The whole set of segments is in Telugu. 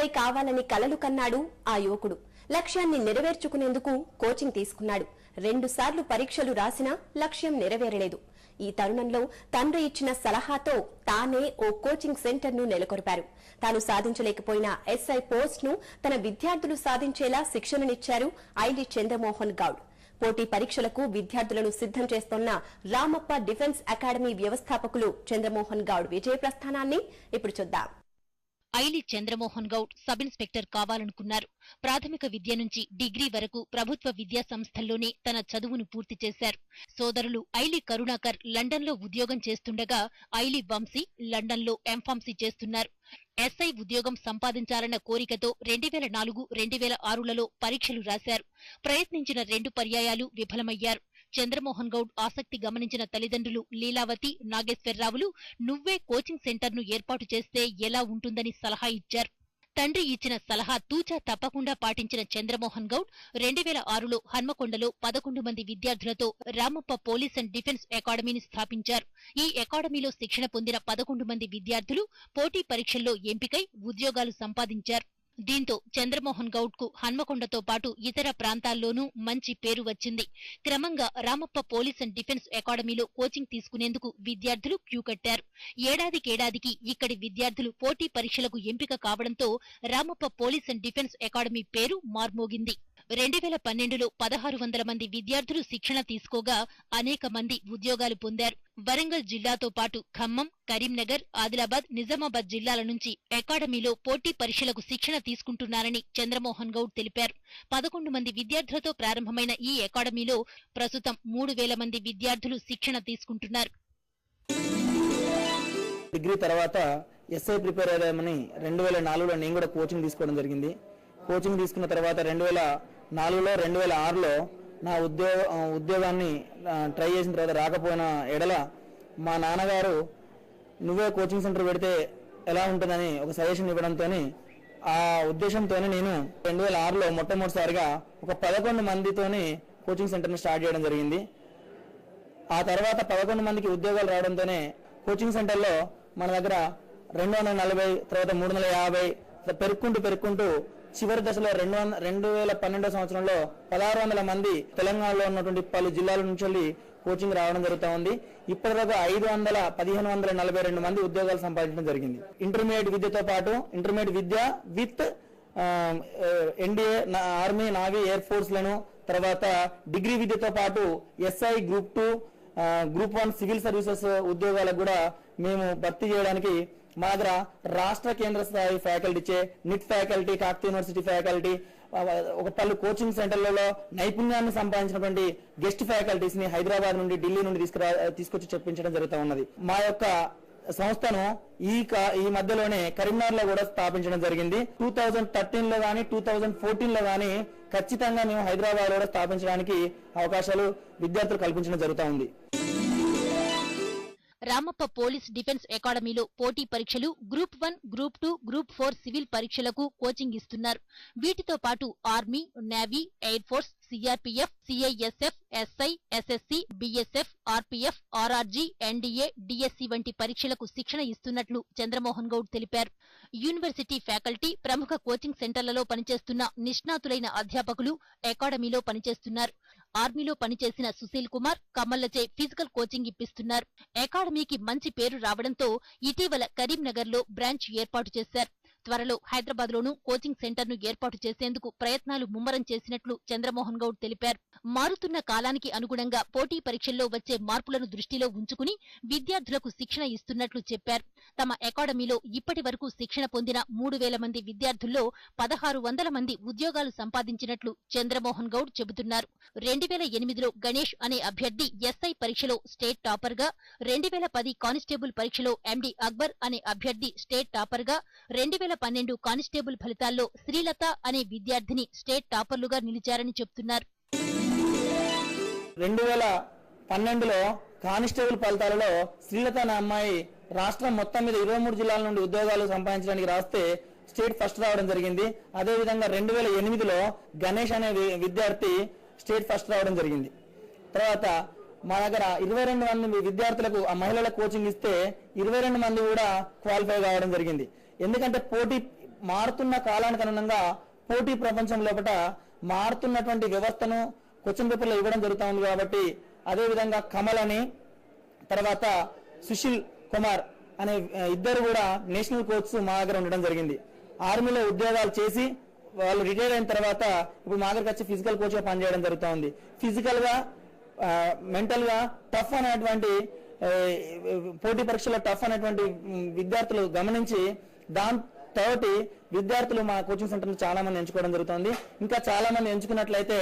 ఎస్ఐ కావాలని కలలు కన్నాడు ఆ యువకుడు. లక్ష్యాన్ని నెరవేర్చుకునేందుకు కోచింగ్ తీసుకున్నాడు. 2 సార్లు పరీక్షలు రాసినా లక్ష్యం నెరవేరలేదు. ఈ తరుణంలో తండ్రి ఇచ్చిన సలహాతో తానే ఓ కోచింగ్ సెంటర్ ను నెలకొల్పారు. తాను సాధించలేకపోయిన ఎస్ఐ పోస్ట్ ను తన విద్యార్థులు సాధించేలా శిక్షణనిచ్చారు ఐలి చంద్రమోహన్ గౌడ్. పోటీ పరీక్షలకు విద్యార్థులను సిద్దం చేస్తోన్న రామప్ప డిఫెన్స్ అకాడమీ వ్యవస్థాపకులు చంద్రమోహన్ గౌడ్ విజయ ప్రస్థానాన్ని ఇప్పుడు చూద్దాం. Aili Chandramohan Goud sub inspector కావాలనుకున్నారు. ప్రాథమిక విద్య నుంచి డిగ్రీ వరకు ప్రభుత్వ విద్యా సంస్థల్లోనే తన చదువును పూర్తి చేశారు. సోదరులు ఐలి కరుణాకర్ లండన్లో ఉద్యోగం చేస్తుండగా ఐలి వంశీ లండన్లో ఎంఫార్మసీ చేస్తున్నారు. ఎస్ఐ ఉద్యోగం సంపాదించాలన్న కోరికతో 2004, 2006లలో పరీక్షలు రాశారు. ప్రయత్నించిన 2 పర్యాయాలు విఫలమయ్యారు. చంద్రమోహన్ గౌడ్ ఆసక్తి గమనించిన తల్లిదండ్రులు లీలావతి, నాగేశ్వరరావులు నువ్వే కోచింగ్ సెంటర్ను ఏర్పాటు చేస్తే ఎలా ఉంటుందని సలహా ఇచ్చారు. తండ్రి ఇచ్చిన సలహా తూచా తప్పకుండా పాటించిన చంద్రమోహన్ గౌడ్ 2006లో హన్మకొండలో 11 మంది విద్యార్థులతో రామప్ప పోలీస్ అండ్ డిఫెన్స్ అకాడమీని స్థాపించారు. ఈ అకాడమీలో శిక్షణ పొందిన 11 మంది విద్యార్థులు పోటీ పరీక్షల్లో ఎంపికై ఉద్యోగాలు సంపాదించారు. దీంతో చంద్రమోహన్ గౌడ్ కు హన్మకొండతో పాటు ఇతర ప్రాంతాల్లోనూ మంచి పేరు వచ్చింది. క్రమంగా రామప్ప పోలీస్ అండ్ డిఫెన్స్ అకాడమీలో కోచింగ్ తీసుకునేందుకు విద్యార్థులు క్యూ కట్టారు. ఏడాదికేడాదికి ఇక్కడి విద్యార్థులు పోటీ పరీక్షలకు ఎంపిక కావడంతో Ramappa police and defence academy పేరు మార్మోగింది. 2012లో 1600 మంది విద్యార్థులు శిక్షణ తీసుకోగా అనేక మంది ఉద్యోగాలు పొందారు. వరంగల్ జిల్లాతో పాటు ఖమ్మం, కరీంనగర్, ఆదిలాబాద్, నిజామాబాద్ జిల్లాల నుంచి అకాడమీలో పోటీ పరీక్షలకు శిక్షణ తీసుకుంటున్నారని చంద్రమోహన్ గౌడ్ తెలిపారు. 11 మంది విద్యార్థులతో ప్రారంభమైన ఈ అకాడమీలో ప్రస్తుతం 3000 మంది విద్యార్థులు శిక్షణ తీసుకుంటున్నారు. డిగ్రీ తర్వాత ఎస్ఐ ప్రిపేర్ అయ్యామని 2004లో నేను కూడా కోచింగ్ తీసుకోవడం జరిగింది. కోచింగ్ తీసుకున్న తర్వాత 2004లో 2006లో నా ఉద్యోగాన్ని ట్రై చేసిన తర్వాత రాకపోయిన ఎడల మా నాన్నగారు నువ్వే కోచింగ్ సెంటర్ పెడితే ఎలా ఉంటుందని ఒక సజెషన్ ఇవ్వడంతో ఆ ఉద్దేశంతోనే నేను 2006లో మొట్టమొదటిసారిగా ఒక 11 మందితోని కోచింగ్ సెంటర్ని స్టార్ట్ చేయడం జరిగింది. ఆ తర్వాత 11 మందికి ఉద్యోగాలు రావడంతోనే కోచింగ్ సెంటర్లో మన దగ్గర 240, తర్వాత 350 పెరుక్కుంటూ చివరి దశలో 2012 సంవత్సరంలో 1600 మంది తెలంగాణలో ఉన్నటువంటి పలు జిల్లాల నుంచి కోచింగ్ రావడం జరుగుతూ ఉంది. ఇప్పటివరకు 1542 మంది ఉద్యోగాలు సంపాదించడం జరిగింది. ఇంటర్మీడియట్ విద్యతో పాటు intermediate Vidya with NDA, army, navy, air force లను, తర్వాత డిగ్రీ విద్యతో పాటు SI, group 2, group 1 civil services ఉద్యోగాలకు కూడా మేము భర్తీ చేయడానికి మా దగ్గర రాష్ట్ర కేంద్ర స్థాయి ఫ్యాకల్టీచే NIT faculty, Kakatiya university faculty, ఒక పలు కోచింగ్ సెంటర్లలో నైపుణ్యాన్ని సంపాదించినటువంటి గెస్ట్ ఫ్యాకల్టీస్ ని హైదరాబాద్ నుండి, ఢిల్లీ నుండి తీసుకొచ్చి చెప్పించడం జరుగుతూ ఉన్నది. మా యొక్క సంస్థను ఈ మధ్యలోనే కరీంనగర్ లో కూడా స్థాపించడం జరిగింది. 2013లో గానీ 2014లో గానీ ఖచ్చితంగా మేము హైదరాబాద్ లో స్థాపించడానికి అవకాశాలు విద్యార్థులు కల్పించడం జరుగుతూ ఉంది. రామప్ప పోలీస్ డిఫెన్స్ అకాడమీలో పోటీ పరీక్షలు గ్రూప్ 1, గ్రూప్ 2, గ్రూప్ 4 సివిల్ పరీక్షలకు కోచింగ్ ఇస్తున్నారు. వీటితో పాటు army, navy, air force, CRPF, CISF, SI, SSC, BSF, RPF, RRG, NDA, DSC వంటి పరీక్షలకు శిక్షణ ఇస్తున్నట్లు చంద్రమోహన్ గౌడ్ తెలిపారు. యూనివర్సిటీ ఫ్యాకల్టీ, ప్రముఖ కోచింగ్ సెంటర్లలో పనిచేస్తున్న నిష్ణాతులైన అధ్యాపకులు అకాడమీలో పనిచేస్తున్నారు. ఆర్మీలో పనిచేసిన సుశీల్ కుమార్, కమల్లచే ఫిజికల్ కోచింగ్ ఇప్పిస్తున్నారు. అకాడమీకి మంచి పేరు రావడంతో ఇటీవల కరీంనగర్లో బ్రాంచ్ ఏర్పాటు చేశారు. త్వరలో హైదరాబాద్ లోనూ కోచింగ్ సెంటర్ ను ఏర్పాటు చేసేందుకు ప్రయత్నాలు ముమ్మరం చేసినట్లు చంద్రమోహన్ గౌడ్ తెలిపారు. మారుతున్న కాలానికి అనుగుణంగా పోటీ పరీక్షల్లో వచ్చే మార్పులను దృష్టిలో ఉంచుకుని విద్యార్థులకు శిక్షణ ఇస్తున్నట్లు చెప్పారు. తమ అకాడమీలో ఇప్పటి వరకు శిక్షణ పొందిన 3000 మంది విద్యార్థుల్లో 1600 మంది ఉద్యోగాలు సంపాదించినట్లు చంద్రమోహన్ గౌడ్ చెబుతున్నారు. 2008లో గణేష్ అనే అభ్యర్థి ఎస్ఐ పరీక్షలో స్టేట్ టాపర్ గా, 2010 కానిస్టేబుల్ పరీక్షలో ఎండి అక్బర్ అనే అభ్యర్థి స్టేట్ టాపర్ గా, 2012 కానిస్టేబుల్ ఫలితాల్లో శ్రీలత అనే విద్యార్థిని స్టేట్ టాపర్లుగా నిలిచారని చెబుతున్నారు. 2012లో కానిస్టేబుల్ ఫలితాలలో శ్రీలత అనే అమ్మాయి రాష్ట్రం మొత్తం మీద 23 జిల్లాల నుండి ఉద్యోగాలు సంపాదించడానికి రాస్తే స్టేట్ ఫస్ట్ రావడం జరిగింది. అదేవిధంగా 2008లో గణేష్ అనే విద్యార్థి స్టేట్ ఫస్ట్ రావడం జరిగింది. తర్వాత మా దగ్గర 22 మంది విద్యార్థులకు మహిళల కోచింగ్ ఇస్తే 22 మంది కూడా క్వాలిఫై కావడం జరిగింది. ఎందుకంటే మారుతున్న కాలానికి అనుగుణంగా పోటీ ప్రపంచం లోపల మారుతున్నటువంటి వ్యవస్థను క్వశ్చన్ పేపర్లో ఇవ్వడం జరుగుతూ ఉంది కాబట్టి అదే విధంగా కమల్ అని తర్వాత సుశీల్ కుమార్ అనే ఇద్దరు కూడా నేషనల్ కోచ్ మా దగ్గర ఉండడం జరిగింది. ఆర్మీలో ఉద్యోగాలు చేసి వాళ్ళు రిటైర్ అయిన తర్వాత ఇప్పుడు మా దగ్గరకు వచ్చి ఫిజికల్ కోచ్ గా పనిచేయడం జరుగుతూ ఉంది. ఫిజికల్ గా మెంటల్ గా టఫ్ అనేటువంటి పోటీ పరీక్షలో టఫ్ అనేటువంటి విద్యార్థులు గమనించి దాంతో విద్యార్థులు మా కోచింగ్ సెంటర్ చాలా మంది ఎంచుకోవడం జరుగుతుంది. ఇంకా చాలా మంది ఎంచుకున్నట్లయితే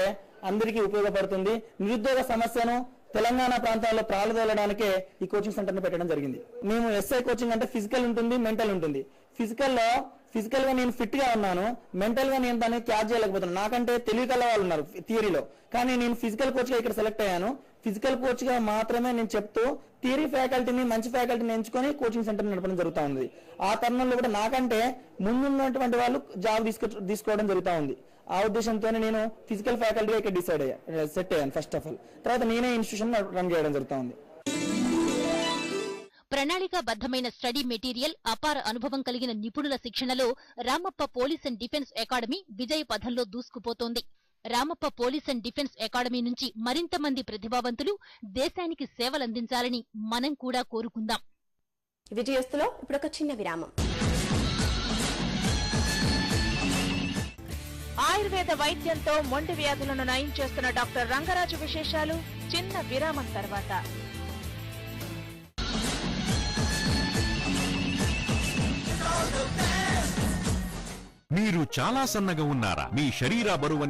అందరికీ ఉపయోగపడుతుంది. నిరుద్యోగ సమస్యను తెలంగాణ ప్రాంతాల్లో ప్రారంభించడానికే ఈ కోచింగ్ సెంటర్ ని పెట్టడం జరిగింది. మేము ఎస్ఐ కోచింగ్ అంటే ఫిజికల్ ఉంటుంది, మెంటల్ ఉంటుంది. ఫిజికల్ గా నేను ఫిట్ గా ఉన్నాను, మెంటల్ గా నేను దాన్ని క్యాచ్ చేయలేకపోతున్నాను. నాకంటే తెలివి కల వాళ్ళు ఉన్నారు థియరీలో, కానీ నేను ఫిజికల్ కోచ్ గా ఇక్కడ సెలెక్ట్ అయ్యాను. ఫిజికల్ కోచ్ గా మాత్రమే నేను చెప్తూ థియరీ ఫ్యాకల్టీని మంచి ఫ్యాకల్టీని ఎంచుకొని కోచింగ్ సెంటర్ నడపడం జరుగుతూ ఉంది. ఆ తరుణంలో కూడా నాకంటే ముందున్నటువంటి వాళ్ళు జాబ్ తీసుకోవడం జరుగుతూ ఉంది. ఆ ఉద్దేశంతో నేను ఫిజికల్ ఫ్యాకల్టీగా ఇక్కడ సెట్ అయ్యాను ఫస్ట్ ఆఫ్ ఆల్. తర్వాత నేనే ఇన్స్టిట్యూషన్ రన్ చేయడం జరుగుతూ ఉంది. ప్రణాళికాబద్ధమైన స్టడీ మెటీరియల్, అపార అనుభవం కలిగిన నిపుణుల శిక్షణలో Ramappa police and defence academy విజయ పథంలో దూసుకుపోతోంది. Ramappa police and defence academy నుంచి మరింత మంది ప్రతిభావంతులు దేశానికి సేవలందించాలని మనం కూడా కోరుకుందాం. విజయోస్తులో ఇప్పుడు ఒక చిన్న విరామం. ఆయుర్వేద వైద్యంతో మొండి వ్యాధులను నయం చేస్తున్న డాక్టర్ రంగరాజు విశేషాలు చిన్న విరామం తర్వాత. మీరు చాలా సన్నగా ఉన్నారా? మీ శరీర బరువు